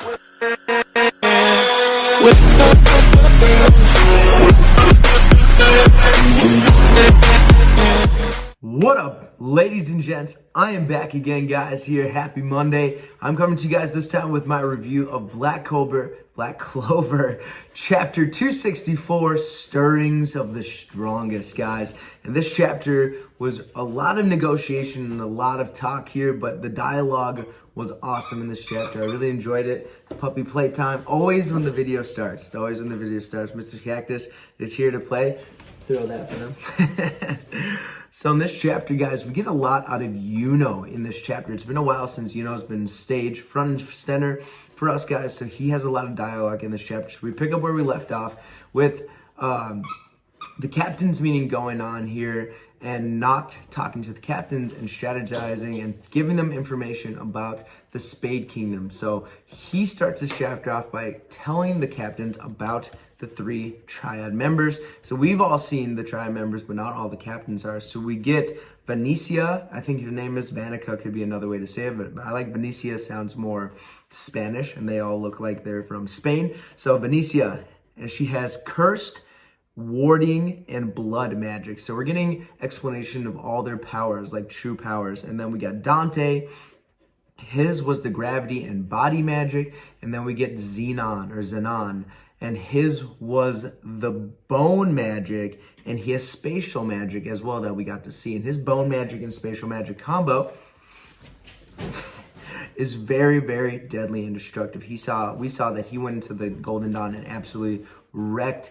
What up, ladies and gents? I am back again, guys, here. Happy Monday. I'm coming to you guys this time with my review of Black Clover Chapter 264, Stirrings of the Strongest, guys. And this chapter was a lot of negotiation and a lot of talk here, but the dialogue was awesome in this chapter. I really enjoyed it. Puppy playtime, always when the video starts. Mr. Cactus is here to play. Throw that for him. So in this chapter, guys, we get a lot out of Yuno in this chapter. It's been a while since Yuno's been stage front and center for us, guys. So he has a lot of dialogue in this chapter. So we pick up where we left off with the captain's meeting going on here, and Nacht talking to the captains and strategizing and giving them information about the Spade Kingdom. So he starts his chapter off by telling the captains about the 3 triad members. So we've all seen the triad members, but not all the captains are. So we get Venecia. I think her name is Vanica, could be another way to say it, but I like Venecia, sounds more Spanish, and they all look like they're from Spain. So Venecia, and she has cursed, warding, and blood magic. So we're getting explanation of all their powers, like true powers. And then we got Dante. His was the gravity and body magic. And then we get Zenon, and his was the bone magic, and he has spatial magic as well that we got to see. And his bone magic and spatial magic combo is very, very deadly and destructive. We saw that he went into the Golden Dawn and absolutely wrecked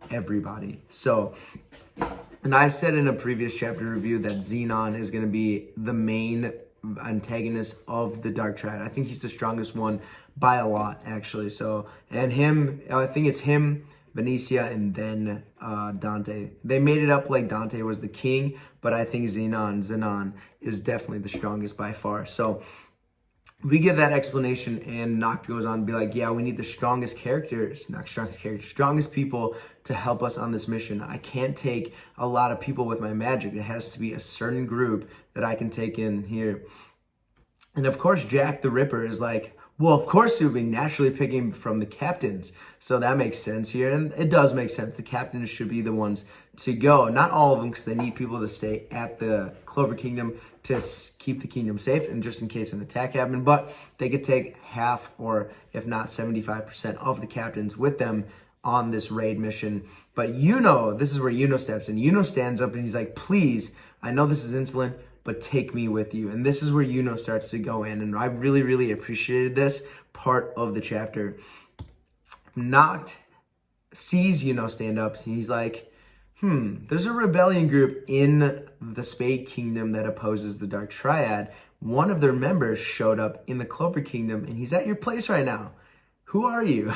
everybody. So, and I've said in a previous chapter review that Zenon is going to be the main antagonist of the Dark Triad. I think he's the strongest one by a lot, actually. So, and him, I think it's him, Venecia, and then Dante. They made it up like Dante was the king, but I think Zenon is definitely the strongest by far. So we get that explanation, and Nacht goes on to be like, yeah, we need the strongest people to help us on this mission. I can't take a lot of people with my magic. It has to be a certain group that I can take in here. And of course, Jack the Ripper is like, well, of course, he would be naturally picking from the captains. So that makes sense here. And it does make sense. The captains should be the ones to go. Not all of them, because they need people to stay at the Clover Kingdom to keep the kingdom safe and just in case an attack happened. But they could take half, or if not 75% of the captains with them on this raid mission. But Yuno, this is where Yuno steps in. Yuno stands up and he's like, please, I know this is insolent, but take me with you. And this is where Yuno starts to go in. And I really, really appreciated this part of the chapter. Nacht sees Yuno stand up. And he's like, there's a rebellion group in the Spade Kingdom that opposes the Dark Triad. One of their members showed up in the Clover Kingdom, and he's at your place right now. Who are you?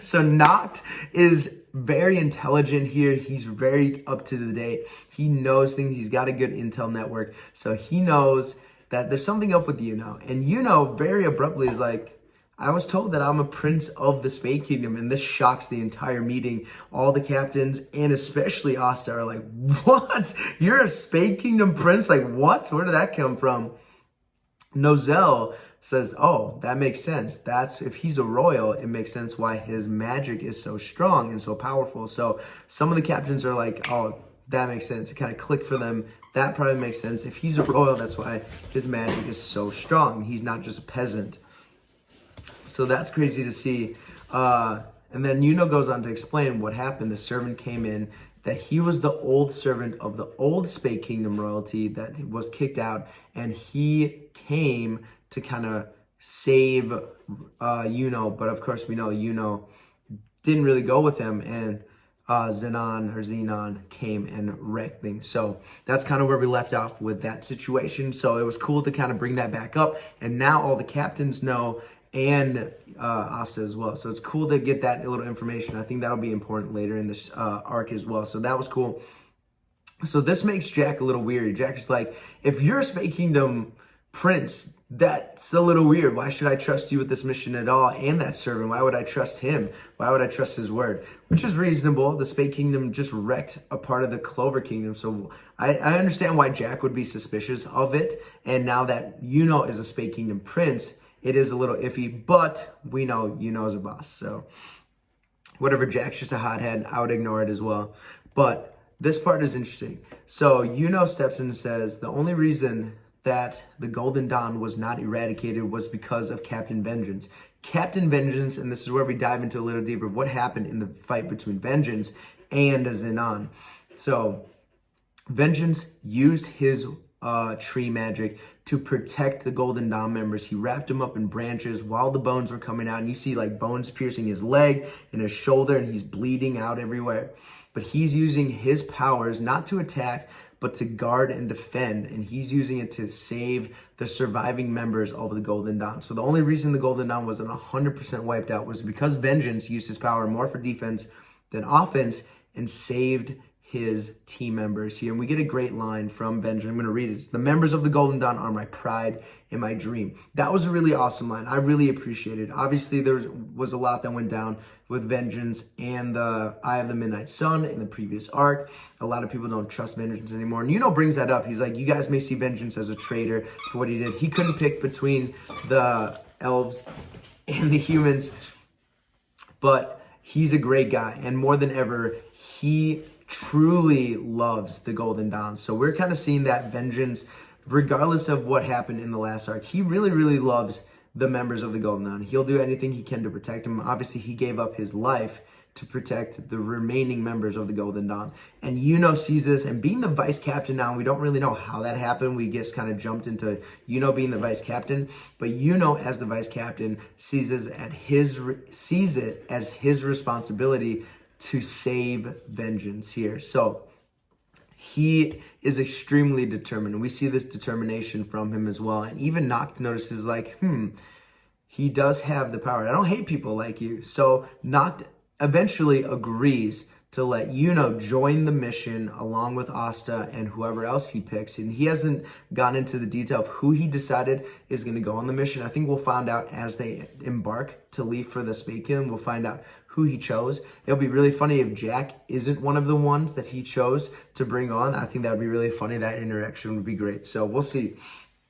So Nacht is very intelligent here. He's very up to the date. He knows things. He's got a good intel network. So he knows that there's something up with Yuno. And Yuno very abruptly is like, I was told that I'm a prince of the Spade Kingdom, and this shocks the entire meeting. All the captains, and especially Asta, are like, what? You're a Spade Kingdom prince? Like, what? Where did that come from? Nozel says, oh, that makes sense. That's, if he's a royal, it makes sense why his magic is so strong and so powerful. So some of the captains are like, oh, that makes sense. It kind of clicked for them. That probably makes sense. If he's a royal, that's why his magic is so strong. He's not just a peasant. So that's crazy to see. And then Yuno goes on to explain what happened. The servant came in, that he was the old servant of the old Spade Kingdom royalty that was kicked out, and he came to kind of save Yuno. But of course, we know Yuno didn't really go with him, and Zenon came and wrecked things. So that's kind of where we left off with that situation. So it was cool to kind of bring that back up, and now all the captains know, and Asta as well. So it's cool to get that little information. I think that'll be important later in this arc as well. So that was cool. So this makes Jack a little weird. Jack is like, if you're a Spade Kingdom prince, that's a little weird. Why should I trust you with this mission at all? And that servant, why would I trust him? Why would I trust his word? Which is reasonable. The Spade Kingdom just wrecked a part of the Clover Kingdom. So I understand why Jack would be suspicious of it. And now that Yuno is a Spade Kingdom prince, it is a little iffy, but we know Yuno's a boss. So whatever, Jack's just a hothead. I would ignore it as well. But this part is interesting. So Yuno steps in and says, the only reason that the Golden Dawn was not eradicated was because of Captain Vengeance. Captain Vengeance, and this is where we dive into a little deeper of what happened in the fight between Vengeance and Zenon. So Vengeance used his tree magic to protect the Golden Dawn members. He wrapped them up in branches while the bones were coming out, and you see like bones piercing his leg and his shoulder, and he's bleeding out everywhere. But he's using his powers not to attack, but to guard and defend, and he's using it to save the surviving members of the Golden Dawn. So the only reason the Golden Dawn wasn't 100% wiped out was because Vengeance used his power more for defense than offense and saved his team members here. And we get a great line from Vengeance. I'm going to read it. It's, the members of the Golden Dawn are my pride and my dream. That was a really awesome line. I really appreciated it. Obviously, there was a lot that went down with Vengeance and the Eye of the Midnight Sun in the previous arc. A lot of people don't trust Vengeance anymore. And Yuno brings that up. He's like, you guys may see Vengeance as a traitor for what he did. He couldn't pick between the elves and the humans, but he's a great guy. And more than ever, he truly loves the Golden Dawn. So we're kind of seeing that Vengeance, regardless of what happened in the last arc, he really, really loves the members of the Golden Dawn. He'll do anything he can to protect them. Obviously, he gave up his life to protect the remaining members of the Golden Dawn. And Yuno sees this, and being the vice captain now, we don't really know how that happened. We just kind of jumped into Yuno being the vice captain. But Yuno, as the vice captain, sees it as his responsibility to save Vengeance here. So he is extremely determined. And we see this determination from him as well. And even Nacht notices like, he does have the power. I don't hate people like you. So Nacht eventually agrees to let Yuno join the mission along with Asta and whoever else he picks. And he hasn't gone into the detail of who he decided is going to go on the mission. I think we'll find out as they embark to leave for the Spade Kingdom. We'll find out who he chose. It'll be really funny if Jack isn't one of the ones that he chose to bring on. I think that would be really funny. That interaction would be great. So we'll see.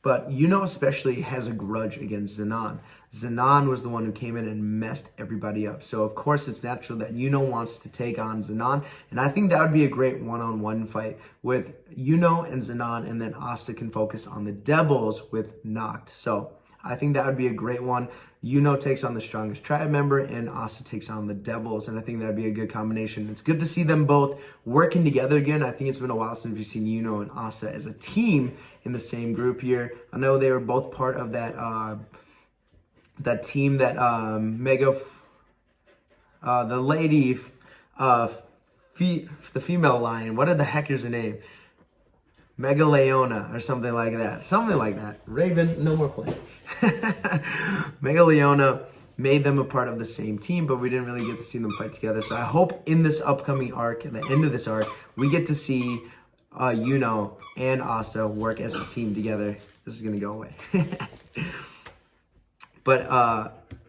But Yuno especially has a grudge against Zenon. Zenon was the one who came in and messed everybody up. So of course it's natural that Yuno wants to take on Zenon. And I think that would be a great one-on-one fight with Yuno and Zenon, and then Asta can focus on the Devils with Nacht. So I think that would be a great one. Yuno takes on the strongest tribe member, and Asta takes on the Devils, and I think that'd be a good combination. It's good to see them both working together again. I think it's been a while since we've seen Yuno and Asta as a team in the same group here. I know they were both part of that that team that the lady, the female lion. What the heck is her name? Megaleona or something like that. Something like that. Raven, no more playing. Megaleona made them a part of the same team, but we didn't really get to see them fight together. So I hope in this upcoming arc, at the end of this arc, we get to see Yuno and Asta work as a team together. This is going to go away. But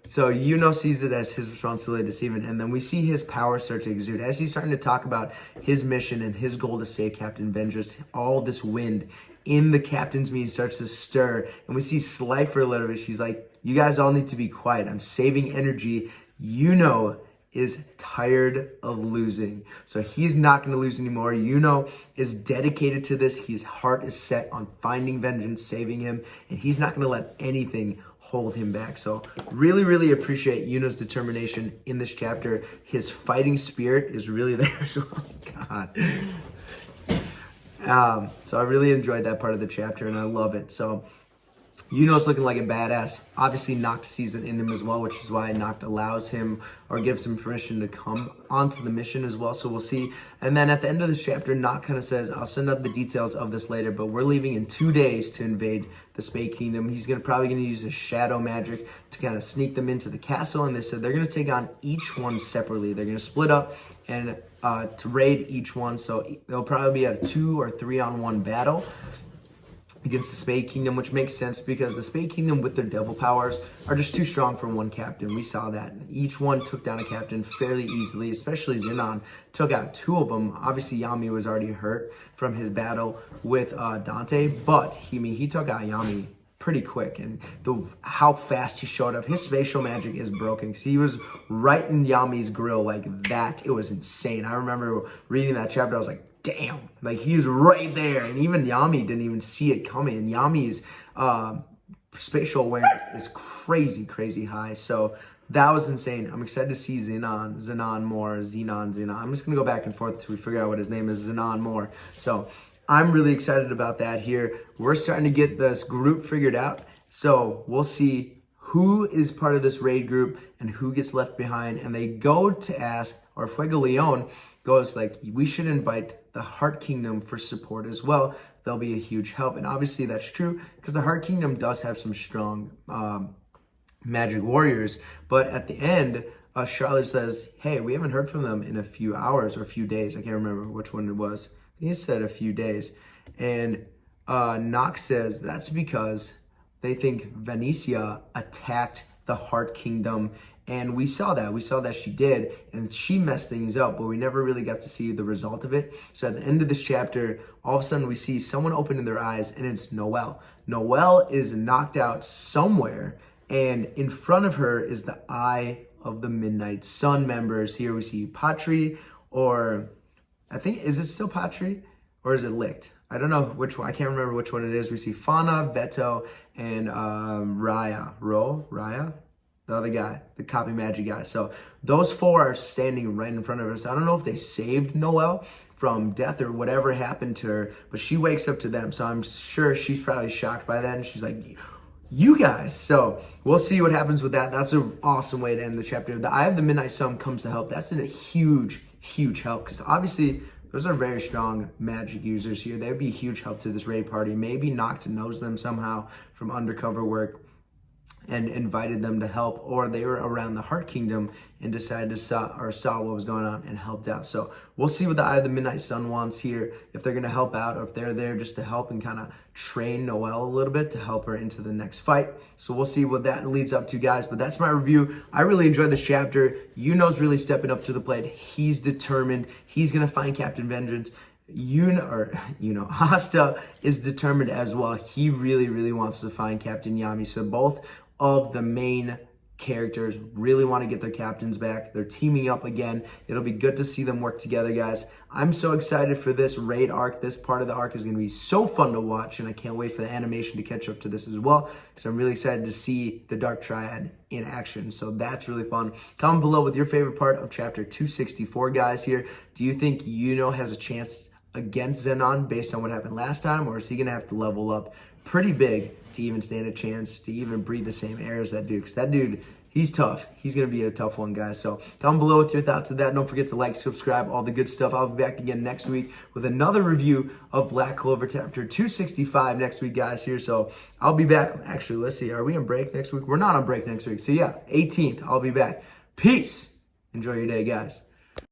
so Yuno sees it as his responsibility to save it, and then we see his power start to exude. As he's starting to talk about his mission and his goal to save Captain Vengeance, all this wind in the captain's meeting starts to stir, and we see Slife for a little bit. She's like, you guys all need to be quiet. I'm saving energy. Yuno is tired of losing. So he's not going to lose anymore. Yuno is dedicated to this. His heart is set on finding Vengeance, saving him, and he's not going to let anything hold him back. So really, really appreciate Yuno's determination in this chapter. His fighting spirit is really there as well. God. So I really enjoyed that part of the chapter, and I love it. So Yuno's looking like a badass. Obviously, Nacht sees it in him as well, which is why Nacht allows him or gives him permission to come onto the mission as well. So we'll see. And then at the end of this chapter, Nacht kind of says, I'll send out the details of this later, but we're leaving in 2 days to invade the Spade Kingdom. He's probably going to use his shadow magic to kind of sneak them into the castle. And they said they're going to take on each one separately. They're going to split up and to raid each one. So they'll probably be a 2 or 3-on-1 battle against the Spade Kingdom, which makes sense because the Spade Kingdom with their devil powers are just too strong for one captain. We saw that. Each one took down a captain fairly easily, especially Zenon took out 2 of them. Obviously, Yami was already hurt from his battle with Dante, but he took out Yami pretty quick. And how fast he showed up, his spatial magic is broken because he was right in Yami's grill like that. It was insane. I remember reading that chapter, I was like, damn, like he was right there. And even Yami didn't even see it coming. And Yami's spatial awareness is crazy high. So that was insane. I'm excited to see Zenon more. I'm just going to go back and forth until we figure out what his name is, Zenon more. So I'm really excited about that here. We're starting to get this group figured out. So we'll see who is part of this raid group and who gets left behind. And they go to ask, or Fuego Leon goes like, we should invite the Heart Kingdom for support as well. They'll be a huge help. And obviously that's true because the Heart Kingdom does have some strong magic warriors. But at the end, Charlotte says, hey, we haven't heard from them in a few hours or a few days. I can't remember which one it was. I think he said a few days. And Nacht says that's because they think Venetia attacked the Heart Kingdom. And we saw that she did, and she messed things up, but we never really got to see the result of it. So at the end of this chapter, all of a sudden we see someone opening their eyes, and it's Noelle. Noelle is knocked out somewhere, and in front of her is the Eye of the Midnight Sun members. Here we see Patri, or I think, is it still Patri, or is it Licht? I don't know which one. I can't remember which one it is. We see Fauna, Veto, and Raya. The other guy, the copy magic guy. So those four are standing right in front of us. I don't know if they saved Noelle from death or whatever happened to her, but she wakes up to them. So I'm sure she's probably shocked by that. And she's like, you guys. So we'll see what happens with that. That's an awesome way to end the chapter. The Eye of the Midnight Sun comes to help. That's a huge help because obviously those are very strong magic users here. They would be a huge help to this raid party. Maybe Nacht knows them somehow from undercover work and invited them to help, or they were around the Heart Kingdom and decided to saw what was going on and helped out. So we'll see what the Eye of the Midnight Sun wants here, if they're going to help out or if they're there just to help and kind of train Noelle a little bit to help her into the next fight. So we'll see what that leads up to, guys. But that's my review. I really enjoyed this chapter. Yuno's really stepping up to the plate. He's determined. He's going to find Captain Vengeance. Hasta is determined as well. He really wants to find Captain Yami. So both of the main characters really want to get their captains back. They're teaming up again. It'll be good to see them work together, guys. I'm so excited for this raid arc. This part of the arc is going to be so fun to watch, and I can't wait for the animation to catch up to this as well, because I'm really excited to see the Dark Triad in action. So that's really fun. Comment below with your favorite part of chapter 264, guys, here. Do you think Yuno has a chance against Zenon based on what happened last time, or is he going to have to level up pretty big to even stand a chance to even breathe the same air as that dude? Because that dude, he's tough. He's going to be a tough one, guys. So down below with your thoughts of that. Don't forget to like, subscribe, all the good stuff. I'll be back again next week with another review of Black Clover Chapter 265 next week, guys, here. So I'll be back. Actually, let's see. Are we on break next week? We're not on break next week. So yeah, 18th, I'll be back. Peace. Enjoy your day, guys.